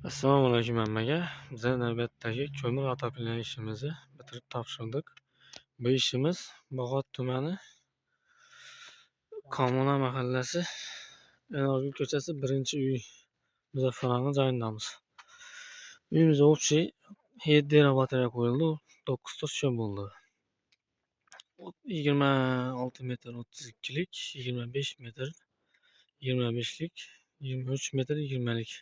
Assalomu alaykum hammaga. Biz navbatdagi ko'mir otopilgan ishimizni bitirib topshirdik. Bu ishimiz Bog'ot tumani Kommuna mahallasi Enorgul ko'chasi 1-uy Muzaffarona joyidamiz. Uyimizga общий 7 ta batareya qo'yildi, 9 ta shim bo'ldi. 26 metr 32lik, 25 metr 25lik, 23 metr 20lik.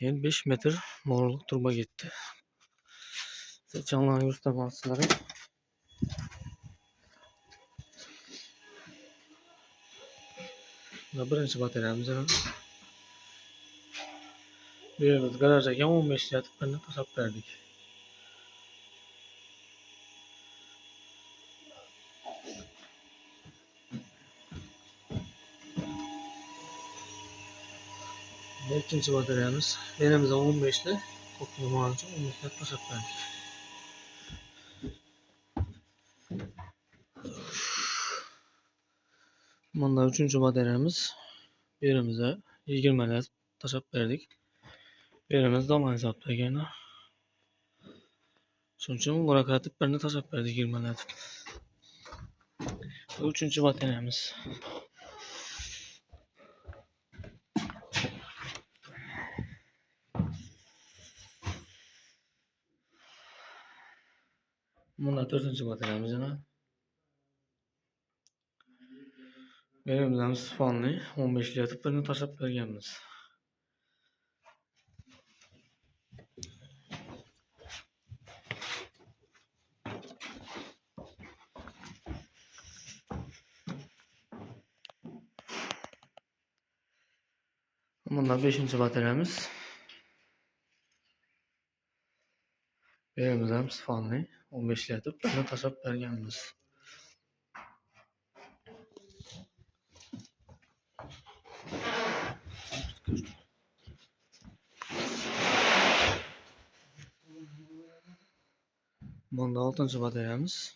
Keyin 5 metr mo'rlik turba ketdi. Seçanlarni göstermem sizlere. Bu birinchi batareyamiz. Biz garajga 15 yatıp birini tasap verdik. İkinci batareyamiz. Elimizde 15'li. Kokluğum alınca 15 yatıp tasap verdik. Bunda üçüncü batareyamiz. Birimize 20 yatıp tasap verdik. Birimiz dolan hesapta gene. Sonuçta bırak atıp birini tasap verdik 20 yatıp. Üçüncü batareyamiz. Bunda 4. batareyamiz yana. Benim sıfanlı 15 yatıp birini tasap vergenimiz. Bunda 5. batareyamiz. Benim sıfanlı 15 yatıp birini tasap vergenimiz. Bunda 6. batareyamiz.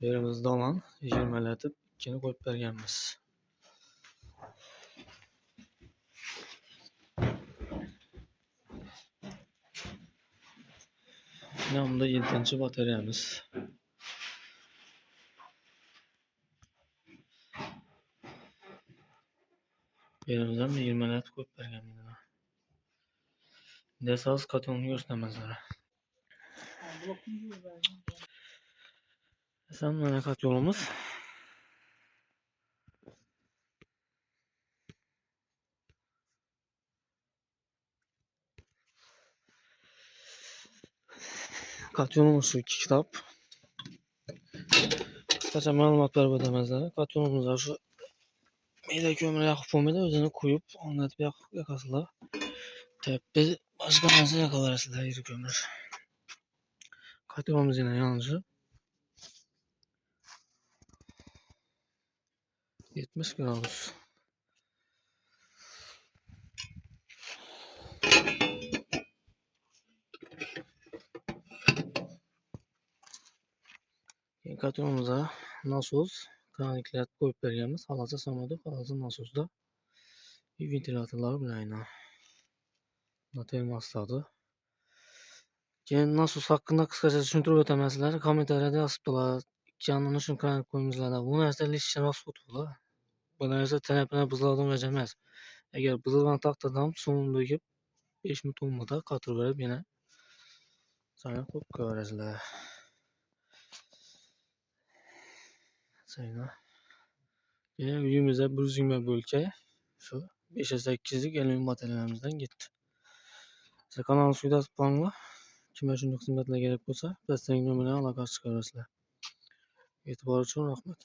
Birimiz dolan 20 yatıp ikini koyup vergenimiz. Bunda 7. batareyamiz. Birimiz 20 yatıp koyup vergenimiz. Desaz katıonunu göstermezler. Sen bana kat yolumuz. Kat yolumuz şu 2 kitap. Kısaca malumatlar ödemezler. Kat yolumuzda şu meyde kömür yakıp olmayla özünü koyup anlatıp yakasılar. Tepki başka nasıl yakalarısılar yeri kömür. Kat yolumuz yine yalnızca 70 gradus. Kat yolumuza nasos kranikler koyup vergenimiz. Halasa samadı. Halasa nasosda ventilatörler bile aynı. Termostatı. Keyin nasos hakkında kısaca tushuntirib o'tamazlar. Kommentariyada yozibdilar. Ikkiyanini shuni kranik qo'ymizlar. Bu narsa lishchiroq sotuvlar. Bu narsa tanapini buziladigan reja emas. Agar buzilgan taqdirda ham suvni to'kib 5 minut 10 minutda qatirib berib yana sanab qo'yib qo'yaverasizlar. Sayna. Keyin uyimizda 120 bo'lka shu 5-8lik alyumin batareyamizdan ketdi. Siz kanalni suyda tutibsizlar. Kimga shunday xizmatlar kerak bo'lsa, dastlabki nomerdan aloqa chiqarasizlar. E'tibor uchun rahmat.